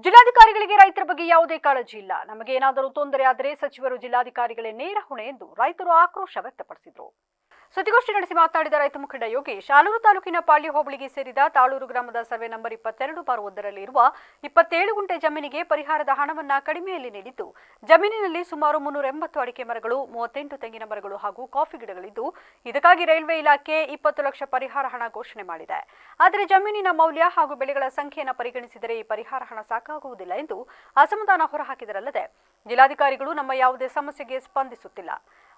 ಜಿಲ್ಲಾಧಿಕಾರಿಗಳಿಗೆ ರೈತರ ಬಗ್ಗೆ ಯಾವುದೇ ಕಾಳಜಿ ಇಲ್ಲ. ನಮಗೇನಾದರೂ ತೊಂದರೆ ಆದರೆ ಸಚಿವರು ಜಿಲ್ಲಾಧಿಕಾರಿಗಳೇ ನೇರ ಹೊಣೆ ಎಂದು ರೈತರು ಆಕ್ರೋಶ ವ್ಯಕ್ತಪಡಿಸಿದರು. ಸುದ್ದಿಗೋಷ್ಠಿ ನಡೆಸಿ ಮಾತನಾಡಿದ ರೈತ ಮುಖಂಡ ಯೋಗೇಶ್, ಆಲೂರು ತಾಲೂಕಿನ ಪಾಳ್ಯ ಹೋಬಳಿಗೆ ಸೇರಿದ ತಾಳೂರು ಗ್ರಾಮದ ಸರ್ವೆ ನಂಬರ್ 22/1 ಇರುವ 27 ಗುಂಟೆ ಜಮೀನಿಗೆ ಪರಿಹಾರದ ಹಣವನ್ನ ಕಡಿಮೆಯಲ್ಲಿ ನೀಡಿದ್ದು, ಜಮೀನಿನಲ್ಲಿ ಸುಮಾರು 380 ಅಡಿಕೆ ಮರಗಳು, 38 ತೆಂಗಿನ ಮರಗಳು ಹಾಗೂ ಕಾಫಿ ಗಿಡಗಳಿದ್ದು, ಇದಕ್ಕಾಗಿ ರೈಲ್ವೆ ಇಲಾಖೆ 20 ಲಕ್ಷ ಪರಿಹಾರ ಹಣ ಘೋಷಣೆ ಮಾಡಿದೆ. ಆದರೆ ಜಮೀನಿನ ಮೌಲ್ಯ ಹಾಗೂ ಬೆಳೆಗಳ ಸಂಖ್ಯೆಯನ್ನು ಪರಿಗಣಿಸಿದರೆ ಈ ಪರಿಹಾರ ಹಣ ಸಾಕಾಗುವುದಿಲ್ಲ ಎಂದು ಅಸಮಾಧಾನ ಹೊರಹಾಕಿದರಲ್ಲದೆ, ಜಿಲ್ಲಾಧಿಕಾರಿಗಳು ನಮ್ಮ ಯಾವುದೇ ಸಮಸ್ಯೆಗೆ ಸ್ಪಂದಿಸುತ್ತಿಲ್ಲ.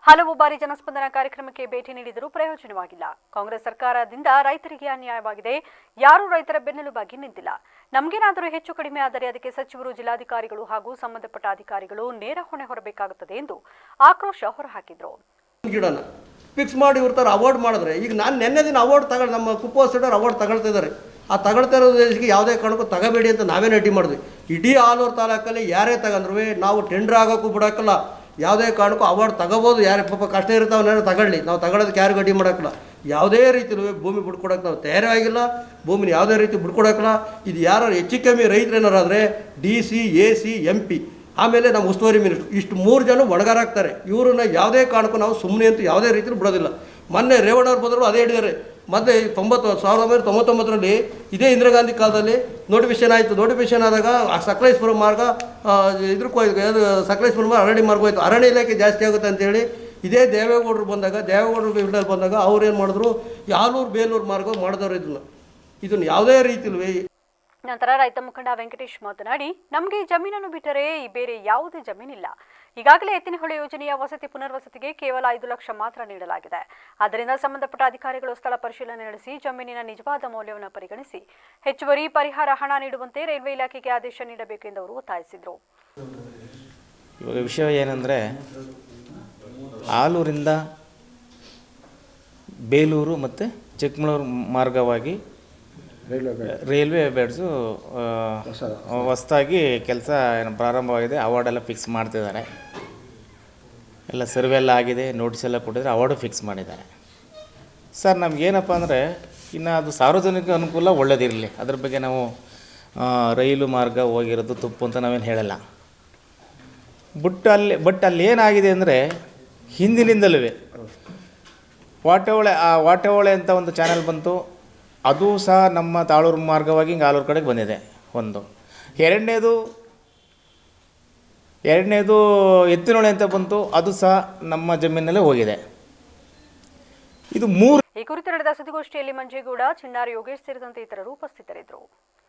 ಹಲವು ಬಾರಿ ಜನಸ್ಪಂದನ ಕಾರ್ಯಕ್ರಮಕ್ಕೆ ಭೇಟಿ ನೀಡಿದರೂ ಪ್ರಯೋಜನವಾಗಿಲ್ಲ. ಕಾಂಗ್ರೆಸ್ ಸರ್ಕಾರದಿಂದ ರೈತರಿಗೆ ಅನ್ಯಾಯವಾಗಿದೆ. ಯಾರೂ ರೈತರ ಬೆನ್ನೆಲುಬಾಗಿ ನಿಂತಿಲ್ಲ. ನಮಗೇನಾದರೂ ಹೆಚ್ಚು ಕಡಿಮೆ ಆದರೆ ಅದಕ್ಕೆ ಸಚಿವರು, ಜಿಲ್ಲಾಧಿಕಾರಿಗಳು ಹಾಗೂ ಸಂಬಂಧಪಟ್ಟ ಅಧಿಕಾರಿಗಳು ನೇರ ಹೊಣೆ ಹೊರಬೇಕಾಗುತ್ತದೆ ಎಂದು ಆಕ್ರೋಶ ಹೊರಹಾಕಿದರು. ಫಿಕ್ಸ್ ಮಾಡಿ ಇರ್ತಾರೆ ಅವಾರ್ಡ್ ಮಾಡಿದ್ರೆ, ಈಗ ನಾನು ನೆನ್ನೆ ದಿನ ಅವಾರ್ಡ್ ನಮ್ಮ ಕುಪ್ಪೋಸಿಡರ್ ಅವಾರ್ಡ್ ತಗೊಳ್ತಿದ್ದಾರೆ. ಆ ತಗೊಳ್ತಾ ಇರೋ ದೇಶಕ್ಕೆ ಯಾವುದೇ ಕಾರಣಕ್ಕೂ ತಗೋಬೇಡಿ ಅಂತ ನಾವೇನು ಅಡ್ಡಿ ಮಾಡಿದ್ವಿ. ಇಡೀ ಆಲೂರು ತಾಲೂಕಲ್ಲಿ ಯಾರೇ ತಗೊಂಡ್ರು ನಾವು ಟೆಂಡರ್ ಆಗೋಕ್ಕೂ ಬಿಡೋಕ್ಕಲ್ಲ. ಯಾವುದೇ ಕಾರಣಕ್ಕೂ ಅವಾರ್ಡ್ ತಗೋಬೋದು. ಯಾರೇ ಪಾಪ ಕಷ್ಟ ಇರ್ತಾವನ್ನೇನೋ ತಗೊಳ್ಳಿ, ನಾವು ತಗೊಳ್ಳೋದಕ್ಕೆ ಯಾರಿಗೂ ಅಡ್ಡಿ ಮಾಡೋಕ್ಕಲ್ಲ. ಯಾವುದೇ ರೀತಿಲೂ ಭೂಮಿ ಬಿಡ್ಕೊಡೋಕೆ ನಾವು ತಯಾರಾಗಿಲ್ಲ. ಭೂಮಿನ ಯಾವುದೇ ರೀತಿ ಬಿಡ್ಕೊಡೋಕ್ಕಲ್ಲ. ಇದು ಯಾರು ಹೆಚ್ಚು ಕಮ್ಮಿ ರೈತರು ಏನಾರಾದರೆ DC, AC, MP ಆಮೇಲೆ ನಮ್ಮ ಉಸ್ತುವಾರಿ ಮಿನಿಸ್ಟ್ರು, ಇಷ್ಟು 3 ಜನ ಒಣಗಾರಾಗ್ತಾರೆ. ಇವ್ರನ್ನ ಯಾವುದೇ ಕಾರಣಕ್ಕೂ ನಾವು ಸುಮ್ಮನೆ ಅಂತೂ ಯಾವುದೇ ರೀತಿಯಲ್ಲಿ ಬಿಡೋದಿಲ್ಲ. ಮೊನ್ನೆ ರೇವಣ್ಣವ್ರು ಬಂದರು ಅದೇ ಹೇಳಿದ್ದಾರೆ. ಮತ್ತೆ 1999ರಲ್ಲಿ ಇದೇ ಇಂದಿರಾ ಗಾಂಧಿ ಕಾಲದಲ್ಲಿ ನೋಟಿಫಿಕೇಶನ್ ಆಯಿತು. ನೋಟಿಫಿಕೇಶನ್ ಆದಾಗ ಸಕಲೇಶ್ಪುರ ಮಾರ್ಗ ಸಕಲೇಶ್ಪುರ ಅರಣ್ಯ ಮಾರ್ಗ ಹೋಯ್ತು. ಅರಣ್ಯ ಇಲಾಖೆ ಜಾಸ್ತಿ ಆಗುತ್ತೆ ಅಂತೇಳಿ ಇದೇ ದೇವೇಗೌಡರು ಬಂದಾಗ ಅವ್ರು ಏನು ಮಾಡಿದ್ರು, ಆಲೂರು ಬೇಲೂರು ಮಾರ್ಗ ಮಾಡಿದವರು ಇದನ್ನು ಯಾವುದೇ ರೀತಿಯಲ್ಲಿ. ನಂತರ ರೈತ ಮುಖಂಡ ವೆಂಕಟೇಶ್ ಮಾತನಾಡಿ, ನಮಗೆ ಜಮೀನನ್ನು ಬಿಟ್ಟರೆ ಬೇರೆ ಯಾವುದೇ ಜಮೀನಿಲ್ಲ. ಈಗಾಗಲೇ ಎತ್ತಿನಹೊಳೆ ಯೋಜನೆಯ ವಸತಿ ಪುನರ್ವಸತಿಗೆ ಕೇವಲ 5 ಲಕ್ಷ ಮಾತ್ರ ನೀಡಲಾಗಿದೆ. ಆದ್ದರಿಂದ ಸಂಬಂಧಪಟ್ಟ ಅಧಿಕಾರಿಗಳು ಸ್ಥಳ ಪರಿಶೀಲನೆ ನಡೆಸಿ ಜಮೀನಿನ ನಿಜವಾದ ಮೌಲ್ಯವನ್ನು ಪರಿಗಣಿಸಿ ಹೆಚ್ಚುವರಿ ಪರಿಹಾರ ಹಣ ನೀಡುವಂತೆ ರೈಲ್ವೆ ಇಲಾಖೆಗೆ ಆದೇಶ ನೀಡಬೇಕು ಎಂದು ಅವರು ಒತ್ತಾಯಿಸಿದರು. ಇವಾಗ ವಿಷಯ ಏನಂದರೆ, ಆಲೂರಿಂದ ಬೇಲೂರು ಮತ್ತು ಚಿಕ್ಕಮಗಳೂರು ಮಾರ್ಗವಾಗಿ ರೈಲ್ವೆ ಬೆಡ್ಸು ಹೊಸದಾಗಿ ಕೆಲಸ ಪ್ರಾರಂಭವಾಗಿದೆ. ಅವಾರ್ಡೆಲ್ಲ ಫಿಕ್ಸ್ ಮಾಡ್ತಿದ್ದಾರೆ. ಎಲ್ಲ ಸರ್ವೆ ಎಲ್ಲ ಆಗಿದೆ, ನೋಟಿಸ್ ಎಲ್ಲ ಕೊಟ್ಟಿದ್ದಾರೆ, ಅವಾರ್ಡು ಫಿಕ್ಸ್ ಮಾಡಿದ್ದಾರೆ. ಸರ್ ನಮಗೇನಪ್ಪ ಅಂದರೆ, ಇನ್ನು ಅದು ಸಾರ್ವಜನಿಕ ಅನುಕೂಲ ಒಳ್ಳೆಯದಿರಲಿ, ಅದ್ರ ಬಗ್ಗೆ ನಾವು ರೈಲು ಮಾರ್ಗ ಹೋಗಿರೋದು ತಪ್ಪು ಅಂತ ನಾವೇನು ಹೇಳಲ್ಲ. ಬಟ್ ಅಲ್ಲಿ ಏನಾಗಿದೆ ಅಂದರೆ, ಹಿಂದಿನಿಂದಲೂ ವಾಟೆಹೊಳೆ ಅಂತ ಒಂದು ಚಾನೆಲ್ ಬಂತು. ಅದು ಸಹ ನಮ್ಮ ತಾಳೂರು ಮಾರ್ಗವಾಗಿ ಹಿಂಗೆ ಆಲೂರು ಕಡೆಗೆ ಬಂದಿದೆ ಒಂದು. ಎರಡನೇದು ಎತ್ತಿನಹೊಳೆ ಅಂತ ಬಂತು. ಅದು ಸಹ ನಮ್ಮ ಜಮೀನಲ್ಲೇ ಹೋಗಿದೆ. ಇದು 3. ಈ ಕುರಿತು ನಡೆದ ಸುದ್ದಿಗೋಷ್ಠಿಯಲ್ಲಿ ಮಂಜೇಗೌಡ, ಚಿನ್ನಾರಿ ಯೋಗೇಶ್ ಸೇರಿದಂತೆ ಇತರರು ಉಪಸ್ಥಿತರಿದ್ದರು.